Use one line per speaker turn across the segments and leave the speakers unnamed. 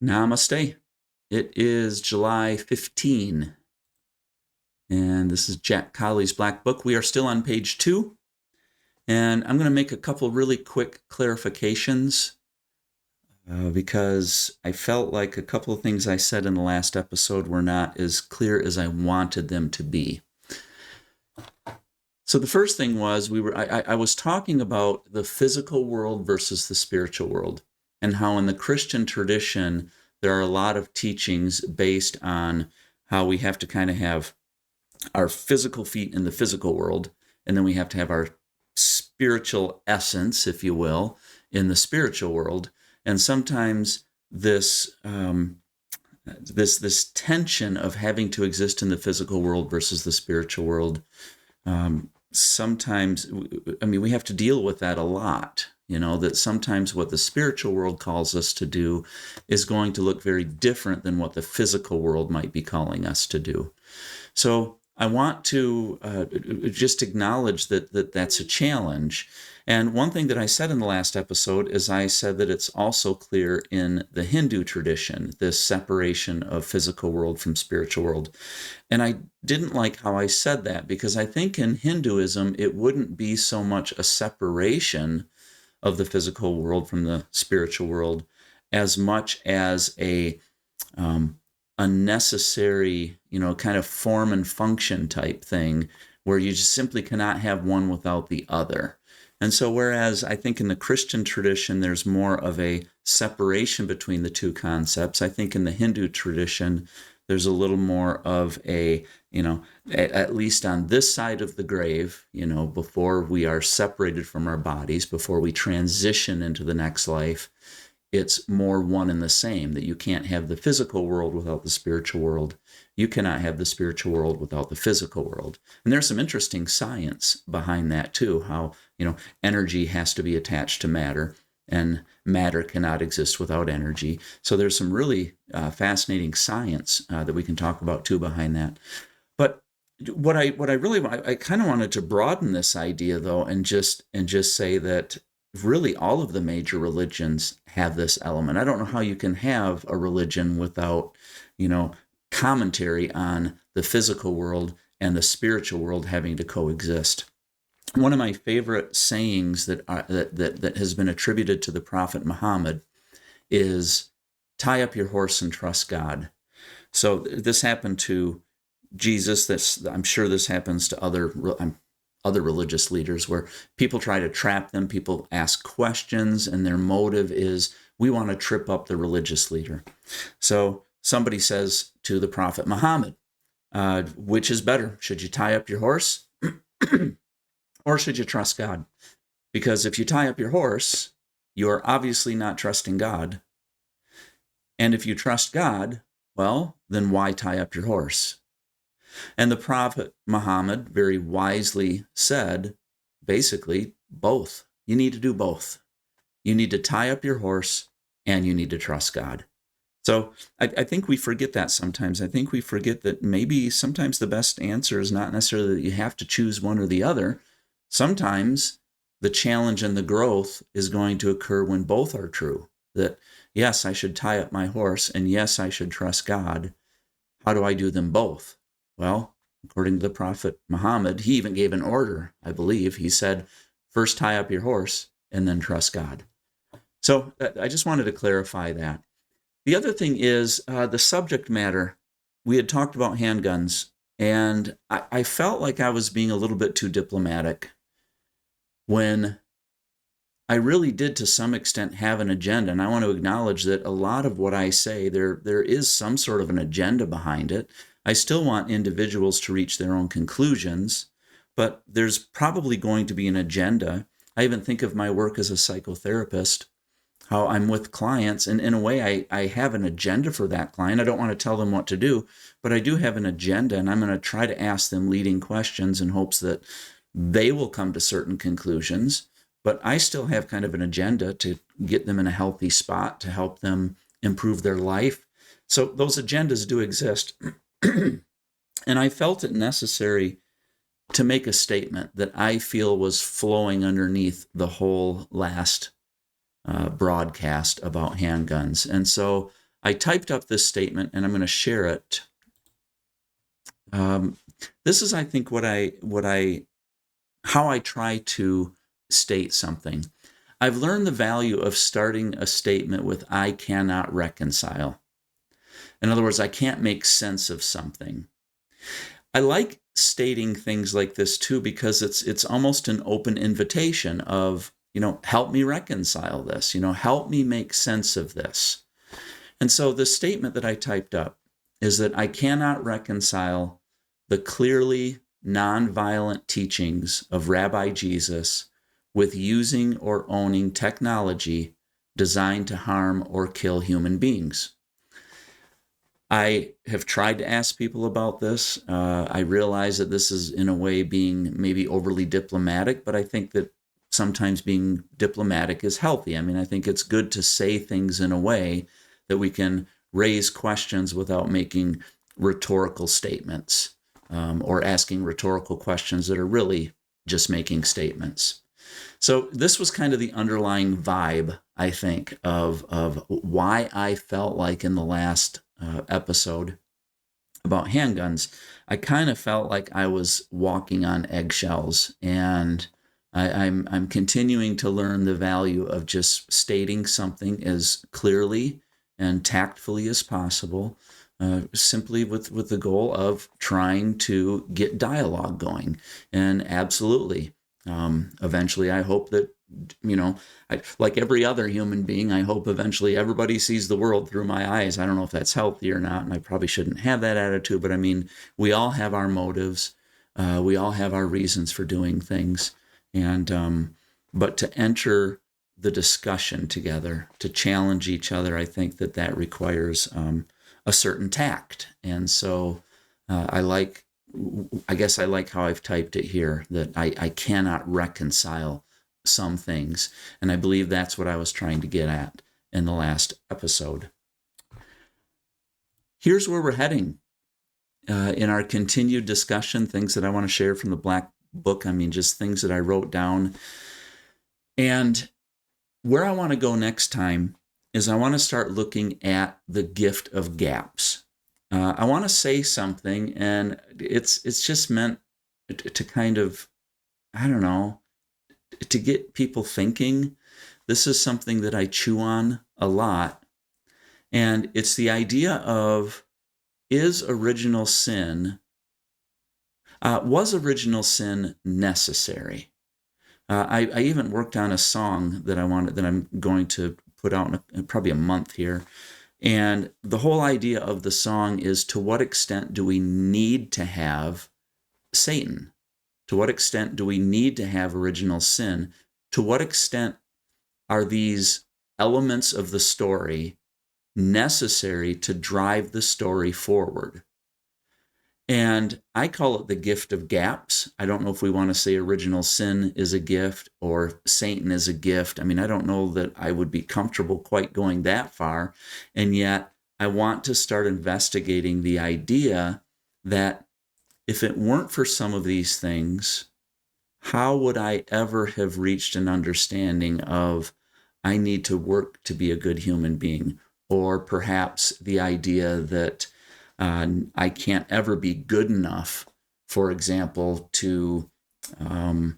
Namaste. It is July 15, and this is Jack Colley's Black Book. We are still on page 2, and I'm going to make a couple really quick clarifications because I felt like a couple of things I said in the last episode were not as clear as I wanted them to be. So the first thing was I was talking about the physical world versus the spiritual world, and how in the Christian tradition there are a lot of teachings based on how we have to kind of have our physical feet in the physical world, and then we have to have our spiritual essence, if you will, in the spiritual world. And sometimes this tension of having to exist in the physical world versus the spiritual world, sometimes, we have to deal with that a lot. That sometimes what the spiritual world calls us to do is going to look very different than what the physical world might be calling us to do. So I want to just acknowledge that that's a challenge. And one thing that I said in the last episode is I said that it's also clear in the Hindu tradition, this separation of physical world from spiritual world. And I didn't like how I said that, because I think in Hinduism, it wouldn't be so much a separation of the physical world from the spiritual world as much as a necessary, kind of form and function type thing, where you just simply cannot have one without the other. And so whereas I think in the Christian tradition, there's more of a separation between the two concepts, I think in the Hindu tradition, there's a little more of a, at least on this side of the grave, before we are separated from our bodies, before we transition into the next life, it's more one and the same, that you can't have the physical world without the spiritual world. You cannot have the spiritual world without the physical world. And there's some interesting science behind that too, how, energy has to be attached to matter, and matter cannot exist without energy. So there's some really fascinating science that we can talk about too behind that. But what I kind of wanted to broaden this idea though, and just say that really all of the major religions have this element. I don't know how you can have a religion without, commentary on the physical world and the spiritual world having to coexist. One of my favorite sayings that has been attributed to the Prophet Muhammad is, "Tie up your horse and trust God." So this happened to Jesus. I'm sure this happens to other religious leaders, where people try to trap them. People ask questions, and their motive is, we want to trip up the religious leader. So somebody says to the Prophet Muhammad, which is better? Should you tie up your horse or should you trust God? Because if you tie up your horse, you are obviously not trusting God. And if you trust God, well, then why tie up your horse? And the Prophet Muhammad very wisely said, basically, both. You need to do both. You need to tie up your horse, and you need to trust God. So I think we forget that sometimes. I think we forget that maybe sometimes the best answer is not necessarily that you have to choose one or the other. Sometimes the challenge and the growth is going to occur when both are true. That, yes, I should tie up my horse, and yes, I should trust God. How do I do them both? Well, according to the Prophet Muhammad, he even gave an order, I believe. He said, first tie up your horse and then trust God. So I just wanted to clarify that. The other thing is the subject matter. We had talked about handguns, and I felt like I was being a little bit too diplomatic when I really did, to some extent, have an agenda. And I want to acknowledge that a lot of what I say, there is some sort of an agenda behind it. I still want individuals to reach their own conclusions, but there's probably going to be an agenda. I even think of my work as a psychotherapist, how I'm with clients, and in a way I have an agenda for that client. I don't want to tell them what to do, but I do have an agenda, and I'm going to try to ask them leading questions in hopes that they will come to certain conclusions. But I still have kind of an agenda to get them in a healthy spot, to help them improve their life. So those agendas do exist. And I felt it necessary to make a statement that I feel was flowing underneath the whole last broadcast about handguns. And so I typed up this statement, and I'm going to share it. This is, I think, how I try to state something. I've learned the value of starting a statement with "I cannot reconcile." In other words, I can't make sense of something. I like stating things like this too, because it's almost an open invitation of, help me reconcile this, help me make sense of this. And so the statement that I typed up is that I cannot reconcile the clearly nonviolent teachings of Rabbi Jesus with using or owning technology designed to harm or kill human beings. I have tried to ask people about this. I realize that this is, in a way, being maybe overly diplomatic, but I think that sometimes being diplomatic is healthy. I mean, I think it's good to say things in a way that we can raise questions without making rhetorical statements, or asking rhetorical questions that are really just making statements. So this was kind of the underlying vibe, I think, of why I felt like in the last episode about handguns, I kind of felt like I was walking on eggshells, and I'm continuing to learn the value of just stating something as clearly and tactfully as possible, simply with the goal of trying to get dialogue going. And absolutely, eventually, I hope that, like every other human being, I hope eventually everybody sees the world through my eyes. I don't know if that's healthy or not, and I probably shouldn't have that attitude, but I mean, we all have our motives. We all have our reasons for doing things. And, but to enter the discussion together, to challenge each other, I think that requires a certain tact. And so I guess I like how I've typed it here, that I cannot reconcile some things. And I believe that's what I was trying to get at in the last episode. Here's where we're heading in our continued discussion, things that I want to share from the Black Book. I mean, just things that I wrote down. And where I want to go next time is I want to start looking at the gift of gaps. I want to say something, and it's just meant to kind of, I don't know, to get people thinking. This is something that I chew on a lot, and it's the idea of, was original sin necessary? I even worked on a song that I'm going to put out in probably a month here. And the whole idea of the song is, to what extent do we need to have Satan? To what extent do we need to have original sin? To what extent are these elements of the story necessary to drive the story forward? And I call it the gift of gaps. I don't know if we want to say original sin is a gift or Satan is a gift. I mean, I don't know that I would be comfortable quite going that far. And yet I want to start investigating the idea that if it weren't for some of these things, how would I ever have reached an understanding of, I need to work to be a good human being? Or perhaps the idea that I can't ever be good enough, for example, to, that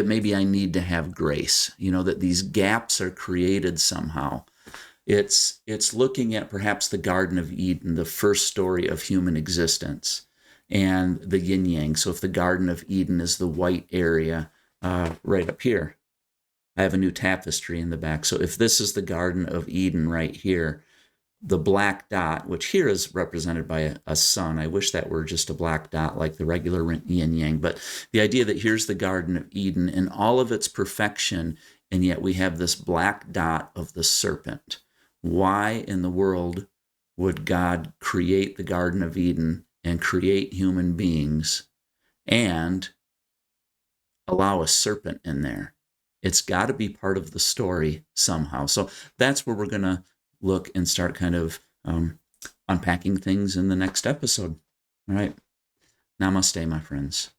maybe I need to have grace, that these gaps are created somehow. It's looking at perhaps the Garden of Eden, the first story of human existence, and the yin yang. So if the Garden of Eden is the white area right up here, I have a new tapestry in the back. So if this is the Garden of Eden right here, the black dot, which here is represented by a sun. I wish that were just a black dot like the regular yin yang. But the idea that here's the Garden of Eden in all of its perfection, and yet we have this black dot of the serpent. Why in the world would God create the Garden of Eden and create human beings and allow a serpent in there? It's got to be part of the story somehow. So that's where we're going to look and start kind of unpacking things in the next episode. All right. Namaste, my friends.